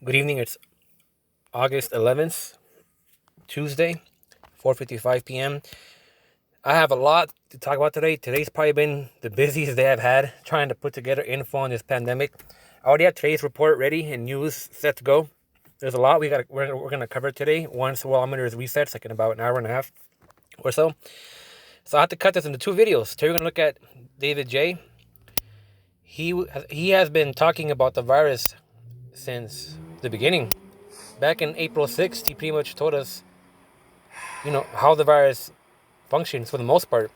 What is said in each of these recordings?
Good evening. It's August 11th, Tuesday, 4:55 p.m. I have a lot to talk about today. Today's probably been the busiest day I've had trying to put together info on this pandemic. I already have today's report ready and news set to go. There's a lot we're gonna cover today. Once the worldometer resets, like in about an hour and a half or so. So I have to cut this into two videos. Today we're gonna look at David J. He has been talking about the virus since the beginning. Back in April 6th, he pretty much told us, how the virus functions for the most part.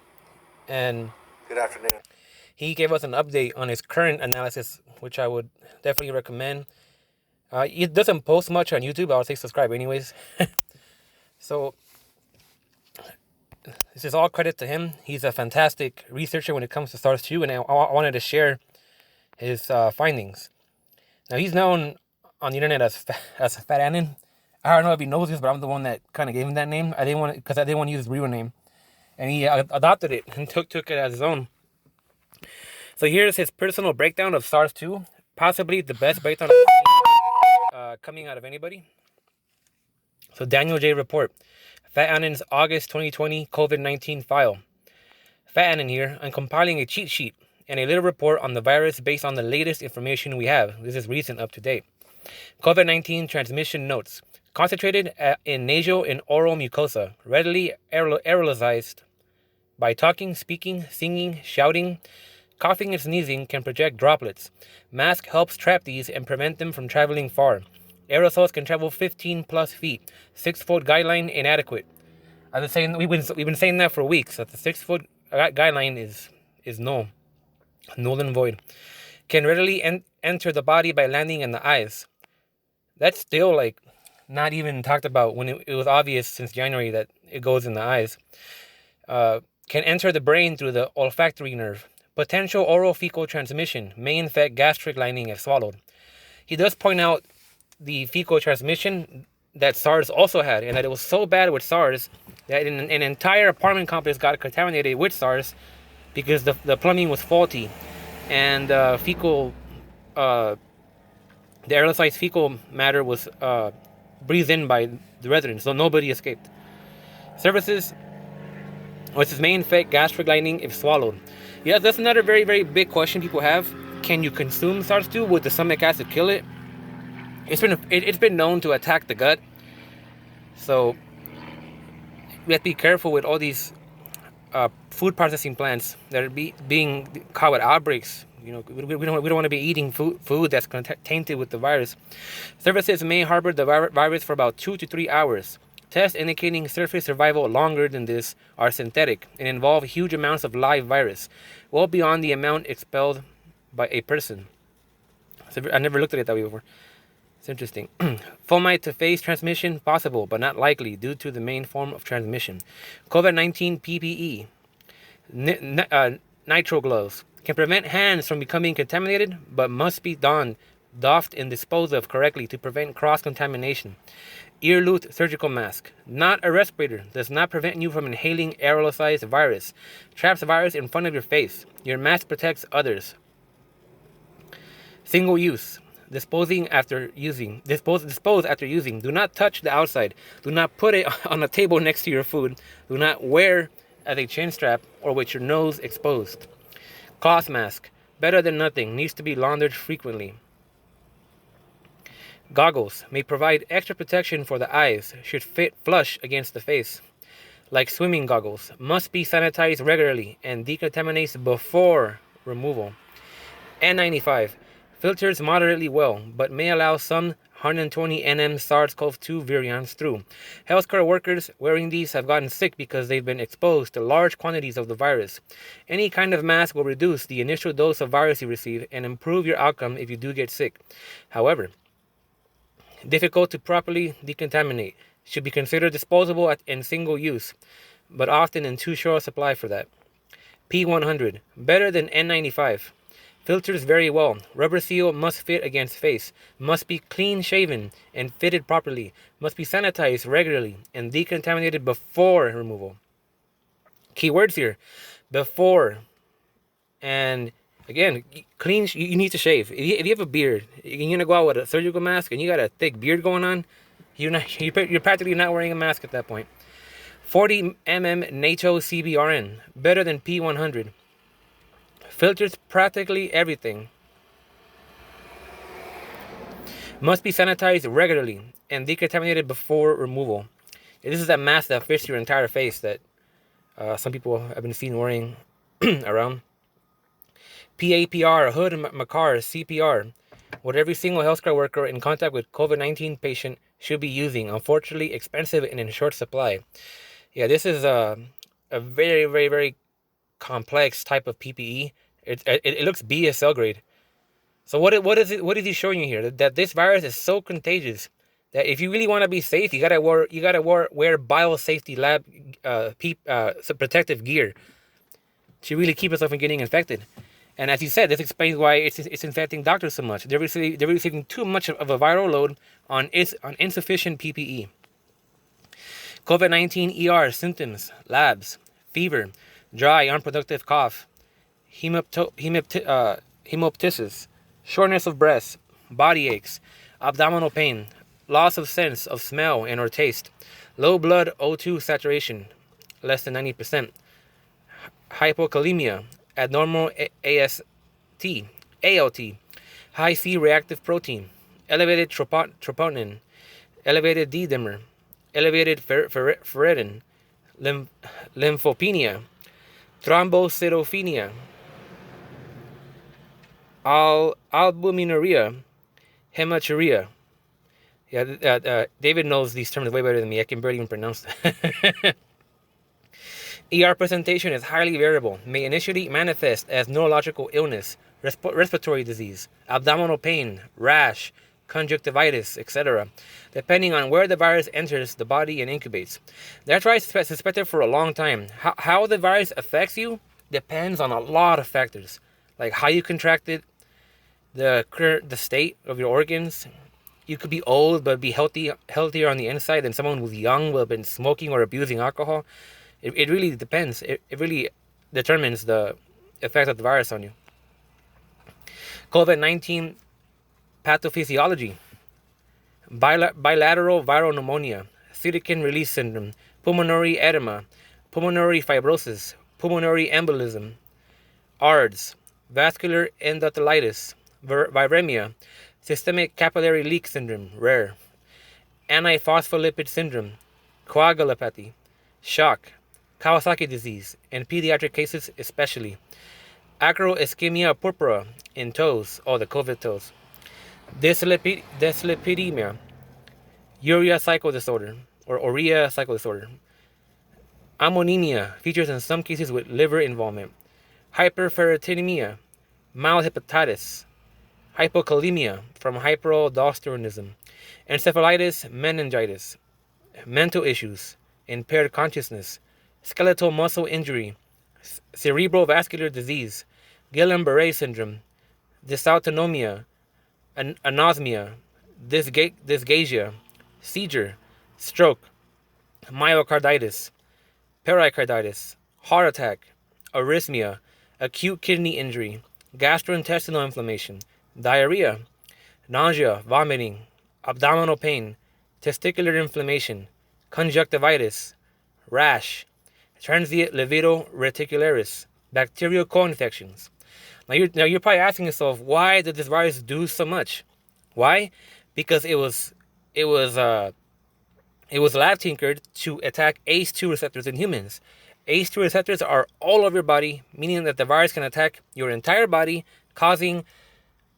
And Good afternoon. he gave us an update on his current analysis, which I would definitely recommend. He doesn't post much on YouTube. I would say subscribe anyways. So this is all credit to him. He's a fantastic researcher when it comes to SARS-2, and I wanted to share his findings. Now, he's known on the internet as Fat Annan. I don't know if he knows this, but I'm the one that kind of gave him that name. I didn't want to use his real name, and he adopted it and took it as his own. So here's his personal breakdown of SARS-2, possibly the best breakdown coming out of anybody. So Daniel J. report, Fat Annan's August 2020 COVID-19 file. Fat Annan here. I'm compiling a cheat sheet and a little report on the virus based on the latest information we have. This is recent, up to date. COVID-19 transmission notes. Concentrated in nasal and oral mucosa, readily aerosolized by talking, speaking, singing, shouting. Coughing and sneezing can project droplets. Mask helps trap these and prevent them from traveling far. Aerosols can travel 15 plus feet. 6-foot guideline inadequate. We've been saying that for weeks, that the 6-foot guideline is null and void. Can readily enter the body by landing in the eyes. That's still not even talked about when it was obvious since January that it goes in the eyes. Can enter the brain through the olfactory nerve. Potential oral fecal transmission may infect gastric lining if swallowed. He does point out the fecal transmission that SARS also had, and that it was so bad with SARS that an entire apartment complex got contaminated with SARS because the plumbing was faulty, and the aerosolized fecal matter was breathed in by the residents, so nobody escaped. Services, which may infect gastric lining if swallowed. Yeah, that's another very, very big question people have. Can you consume SARS-2? Would the stomach acid kill it? It's been known to attack the gut. So we have to be careful with all these food processing plants that are being caught with outbreaks. We don't want to be eating food that's tainted with the virus. Surfaces may harbor the virus for about 2 to 3 hours. Tests indicating surface survival longer than this are synthetic and involve huge amounts of live virus, well beyond the amount expelled by a person. So I never looked at it that way before. It's interesting. Fomite to face transmission, possible, but not likely due to the main form of transmission. COVID-19 PPE, nitro gloves, can prevent hands from becoming contaminated, but must be doffed and disposed of correctly to prevent cross-contamination. Ear loop surgical mask, not a respirator, does not prevent you from inhaling aerosolized virus. Traps virus in front of your face. Your mask protects others. Single use. Dispose after using. Do not touch the outside. Do not put it on a table next to your food. Do not wear as a chin strap or with your nose exposed. Cloth mask. Better than nothing. Needs to be laundered frequently. Goggles may provide extra protection for the eyes. Should fit flush against the face. Like swimming goggles. Must be sanitized regularly and decontaminates before removal. N95. Filters moderately well, but may allow some 120 nm SARS-CoV-2 virions through. Healthcare workers wearing these have gotten sick because they've been exposed to large quantities of the virus. Any kind of mask will reduce the initial dose of virus you receive and improve your outcome if you do get sick. However, difficult to properly decontaminate. Should be considered disposable and single use, but often in too short a supply for that. P100. Better than N95. Filters very well. Rubber seal must fit against face. Must be clean shaven and fitted properly. Must be sanitized regularly and decontaminated before removal. Keywords here. Before. And Again, clean. You need to shave. If you have a beard, you're gonna go out with a surgical mask and you got a thick beard going on. You're practically not wearing a mask at that point. 40 NATO CBRN, better than P100. Filters practically everything. Must be sanitized regularly and decontaminated before removal. This is that mask that fits your entire face that some people have been seen wearing around. PAPR, Hood Makar, CPR, what every single healthcare worker in contact with COVID-19 patient should be using. Unfortunately, expensive and in short supply. Yeah, this is a very, very, very complex type of PPE. It looks BSL grade. So what is he showing you here? That this virus is so contagious that if you really want to be safe, you gotta wear biosafety lab protective gear to really keep yourself from getting infected. And as you said, this explains why it's infecting doctors so much. They're receiving too much of a viral load on insufficient PPE. COVID-19 ER symptoms, labs, fever, dry, unproductive cough, hemoptysis, shortness of breath, body aches, abdominal pain, loss of sense of smell and or taste, low blood O2 saturation, less than 90%, hypokalemia, abnormal AST, ALT, high C-reactive protein, elevated troponin, elevated D-dimer, elevated ferritin, lymphopenia, thrombocytopenia, albuminuria, hematuria. Yeah, David knows these terms way better than me. I can barely even pronounce them. ER presentation is highly variable, may initially manifest as neurological illness, respiratory disease, abdominal pain, rash, conjunctivitis, etc., depending on where the virus enters the body and incubates. That's why it's suspected for a long time. How the virus affects you depends on a lot of factors, like how you contracted, the state of your organs. You could be old but be healthier on the inside than someone who's young who have been smoking or abusing alcohol. It really depends. It really determines the effect of the virus on you. COVID-19 pathophysiology, bilateral viral pneumonia, cytokine release syndrome, pulmonary edema, pulmonary fibrosis, pulmonary embolism, ARDS, vascular endothelitis, viremia, systemic capillary leak syndrome, rare, antiphospholipid syndrome, coagulopathy, shock, Kawasaki disease, and pediatric cases especially. Acroischemia purpura in toes, or the COVID toes. Dyslipidemia, urea cycle disorder, or urea cycle disorder. Ammonemia, features in some cases with liver involvement. Hyperferritinemia, mild hepatitis. Hypokalemia, from hyperaldosteronism. Encephalitis, meningitis. Mental issues, impaired consciousness, skeletal muscle injury, cerebrovascular disease, Guillain-Barré syndrome, dysautonomia, anosmia, dysgeusia, seizure, stroke, myocarditis, pericarditis, heart attack, arrhythmia, acute kidney injury, gastrointestinal inflammation, diarrhea, nausea, vomiting, abdominal pain, testicular inflammation, conjunctivitis, rash, transient livedo reticularis, bacterial co-infections. Now you're probably asking yourself, why did this virus do so much? Why? Because it was lab tinkered to attack ACE2 receptors in humans. ACE2 receptors are all over your body, meaning that the virus can attack your entire body, causing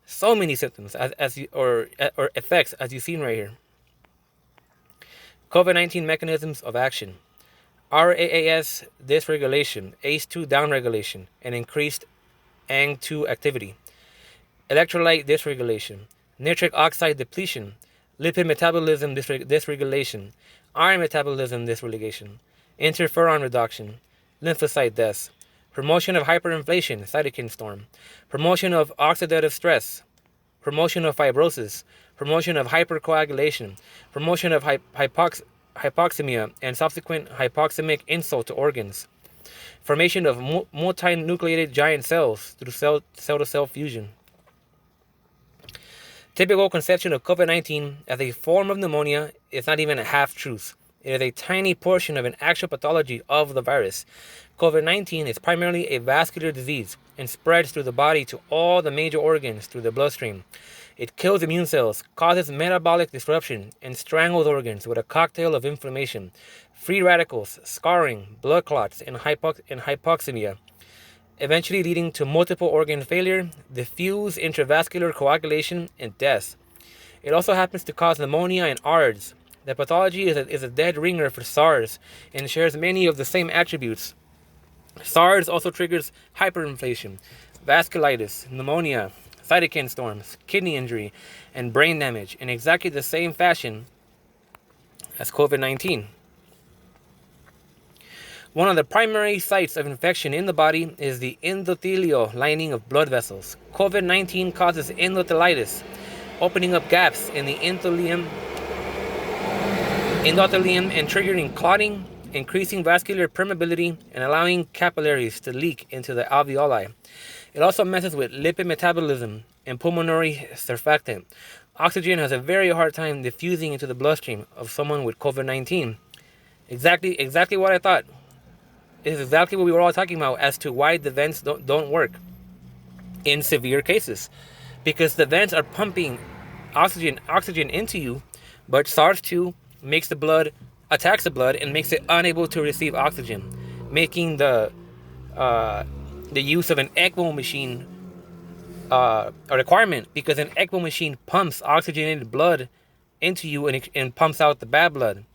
so many symptoms or effects as you've seen right here. COVID-19 mechanisms of action. RAAS dysregulation, ACE2 downregulation, and increased ANG2 activity. Electrolyte dysregulation, nitric oxide depletion, lipid metabolism dysregulation, iron metabolism dysregulation, interferon reduction, lymphocyte deaths, promotion of hyperinflation, cytokine storm, promotion of oxidative stress, promotion of fibrosis, promotion of hypercoagulation, promotion of hypoxemia and subsequent hypoxemic insult to organs, formation of multinucleated giant cells through cell-to-cell fusion. Typical conception of COVID-19 as a form of pneumonia is not even a half-truth. It is a tiny portion of an actual pathology of the virus. COVID-19 is primarily a vascular disease and spreads through the body to all the major organs through the bloodstream. It kills immune cells, causes metabolic disruption, and strangles organs with a cocktail of inflammation, free radicals, scarring, blood clots, and hypoxemia, eventually leading to multiple organ failure, diffuse intravascular coagulation, and death. It also happens to cause pneumonia and ARDS. The pathology is a dead ringer for SARS and shares many of the same attributes. SARS also triggers hyperinflation, vasculitis, pneumonia, cytokine storms, kidney injury, and brain damage in exactly the same fashion as COVID-19. One of the primary sites of infection in the body is the endothelial lining of blood vessels. COVID-19 causes endothelitis, opening up gaps in the endothelium and triggering clotting, increasing vascular permeability, and allowing capillaries to leak into the alveoli. It also messes with lipid metabolism and pulmonary surfactant. Oxygen has a very hard time diffusing into the bloodstream of someone with COVID-19. Exactly what I thought. Is exactly what we were all talking about as to why the vents don't work in severe cases, because the vents are pumping oxygen into you, but SARS-2 attacks the blood and makes it unable to receive oxygen, making the use of an ECMO machine a requirement, because an ECMO machine pumps oxygenated blood into you and pumps out the bad blood.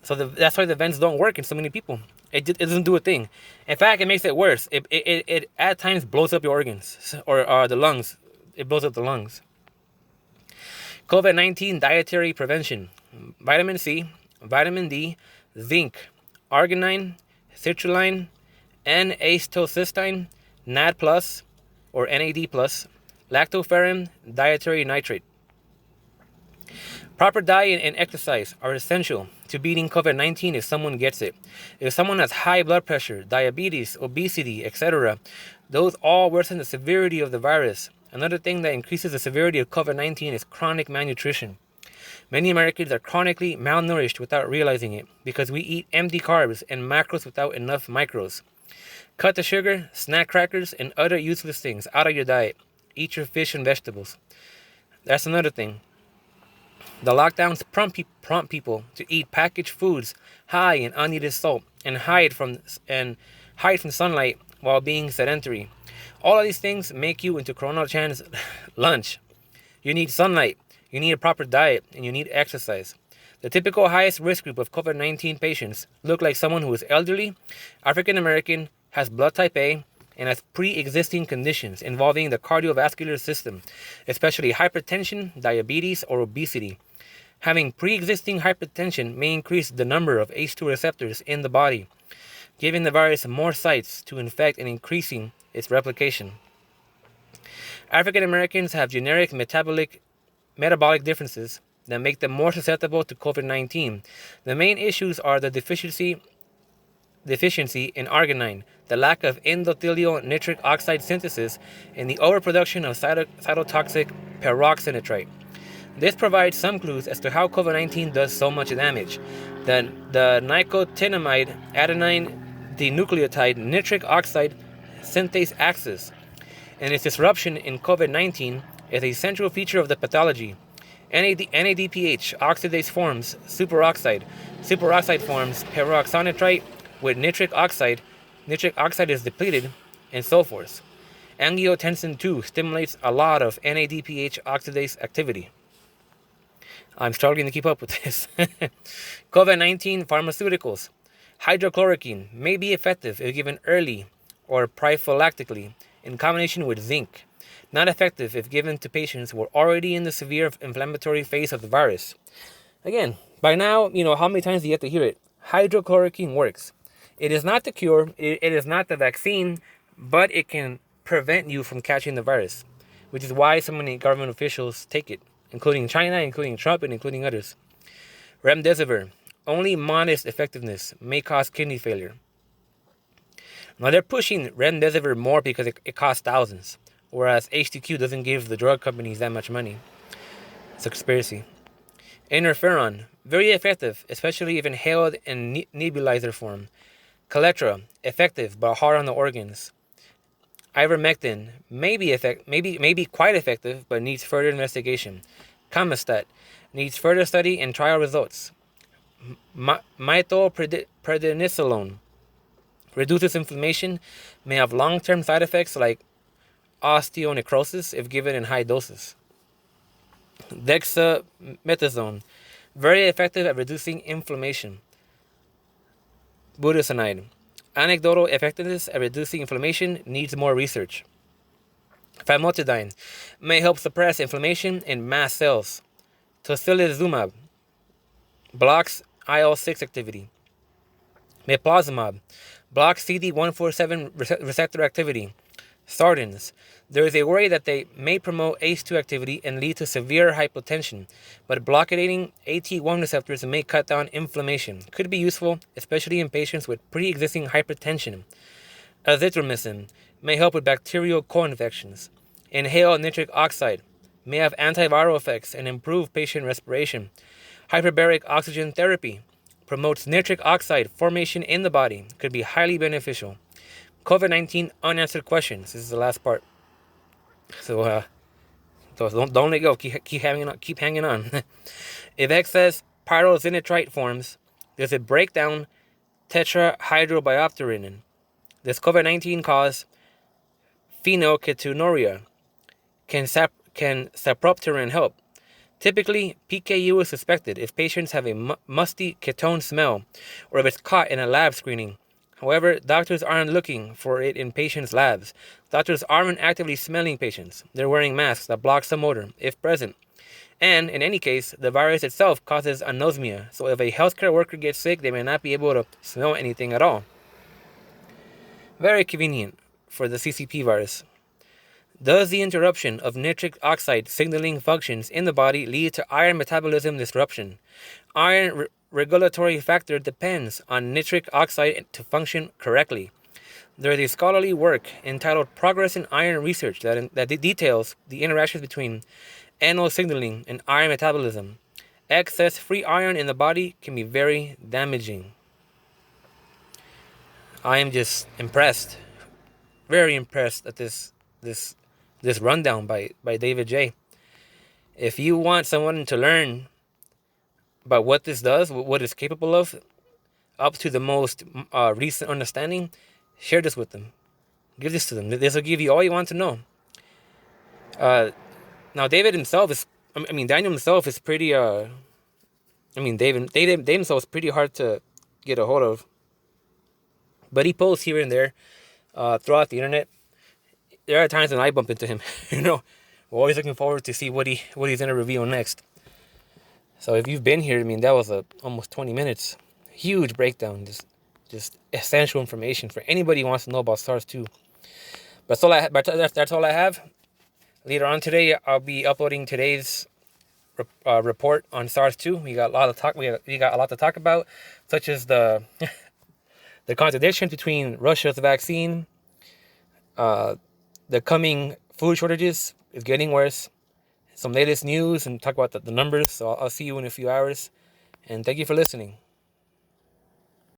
So that's why the vents don't work in so many people. It doesn't do a thing. In fact, it makes it worse. It at times blows up your organs or the lungs. It blows up the lungs. COVID-19 dietary prevention: vitamin C, vitamin D, zinc, arginine, citrulline, N-acetylcysteine, NAD+, or NAD+, lactoferrin, dietary nitrate. Proper diet and exercise are essential to beating COVID-19 if someone gets it. If someone has high blood pressure, diabetes, obesity, etc., those all worsen the severity of the virus. Another thing that increases the severity of COVID-19 is chronic malnutrition. Many Americans are chronically malnourished without realizing it because we eat empty carbs and macros without enough micros. Cut the sugar, snack crackers, and other useless things out of your diet. Eat your fish and vegetables. That's another thing. The lockdowns prompt people to eat packaged foods high in unneeded salt and hide from sunlight while being sedentary. All of these things make you into Corona Chan's lunch. You need sunlight, you need a proper diet, and you need exercise. The typical highest risk group of COVID-19 patients look like someone who is elderly, African American, has blood type A, and has pre-existing conditions involving the cardiovascular system, especially hypertension, diabetes, or obesity. Having pre-existing hypertension may increase the number of ACE2 receptors in the body, giving the virus more sites to infect and increasing its replication. African Americans have generic metabolic differences that make them more susceptible to COVID-19. The main issues are the deficiency in arginine, the lack of endothelial nitric oxide synthesis, and the overproduction of cytotoxic peroxynitrite. This provides some clues as to how COVID-19 does so much damage. The nicotinamide adenine dinucleotide nitric oxide synthase axis and its disruption in COVID-19 is a central feature of the pathology. NADPH oxidase forms superoxide. Superoxide forms peroxynitrite with nitric oxide. Nitric oxide is depleted, and so forth. Angiotensin II stimulates a lot of NADPH oxidase activity. I'm struggling to keep up with this. COVID-19 pharmaceuticals. Hydrochloroquine may be effective if given early or prophylactically in combination with zinc. Not effective if given to patients who are already in the severe inflammatory phase of the virus. Again, by now, how many times do you have to hear it? Hydrochloroquine works. It is not the cure, it is not the vaccine, but it can prevent you from catching the virus, which is why so many government officials take it, including China, including Trump, and including others. Remdesivir. Only modest effectiveness may cause kidney failure. Now they're pushing remdesivir more because it costs thousands, whereas HTQ doesn't give the drug companies that much money. It's a conspiracy. Interferon, very effective, especially if inhaled in nebulizer form. Caletra, effective but hard on the organs. Ivermectin, maybe quite effective, but needs further investigation. Comistat, needs further study and trial results. Methylprednisolone, reduces inflammation, may have long-term side effects like osteonecrosis if given in high doses. Dexamethasone, very effective at reducing inflammation. Budesonide, anecdotal effectiveness at reducing inflammation, needs more research. Famotidine, may help suppress inflammation in mast cells. Tocilizumab, blocks IL-6 activity. Meplazumab, blocks CD147 receptor activity. Sardines, there is a worry that they may promote ACE2 activity and lead to severe hypotension, but blockading AT1 receptors may cut down inflammation. Could be useful, especially in patients with pre-existing hypertension. Azithromycin may help with bacterial co-infections. Inhaled nitric oxide may have antiviral effects and improve patient respiration. Hyperbaric oxygen therapy promotes nitric oxide formation in the body. Could be highly beneficial. COVID-19 unanswered questions. This is the last part. So don't let go. Keep hanging on. If excess pyrozinitrite forms, there's a breakdown tetrahydrobiopterin. This COVID-19 cause phenylketonuria. Can sapropterin help? Typically, PKU is suspected if patients have a musty ketone smell or if it's caught in a lab screening. However, doctors aren't looking for it in patients' labs. Doctors aren't actively smelling patients. They're wearing masks that block some odor, if present. And, in any case, the virus itself causes anosmia, so if a healthcare worker gets sick, they may not be able to smell anything at all. Very convenient for the CCP virus. Does the interruption of nitric oxide signaling functions in the body lead to iron metabolism disruption? Iron regulatory factor depends on nitric oxide to function correctly. There is a scholarly work entitled Progress in Iron Research that details the interactions between NO signaling and iron metabolism. Excess free iron in the body can be very damaging. I am just impressed, very impressed at this rundown by David J. If you want someone to learn about what this does, what it's capable of, up to the most recent understanding, share this with them. Give this to them. This will give you all you want to know. Now, Daniel himself is pretty. David himself is pretty hard to get a hold of. But he posts here and there throughout the internet. There are times when I bump into him. We're always looking forward to see what he's gonna reveal next. So if you've been here, that was almost 20 minutes. Huge breakdown, just essential information for anybody who wants to know about SARS-2. But that's all I have. Later on today, I'll be uploading today's report on SARS-2. We got a lot to talk about, such as the contradiction between Russia's vaccine, the coming food shortages is getting worse, some latest news, and talk about the numbers. So I'll see you in a few hours, and thank you for listening.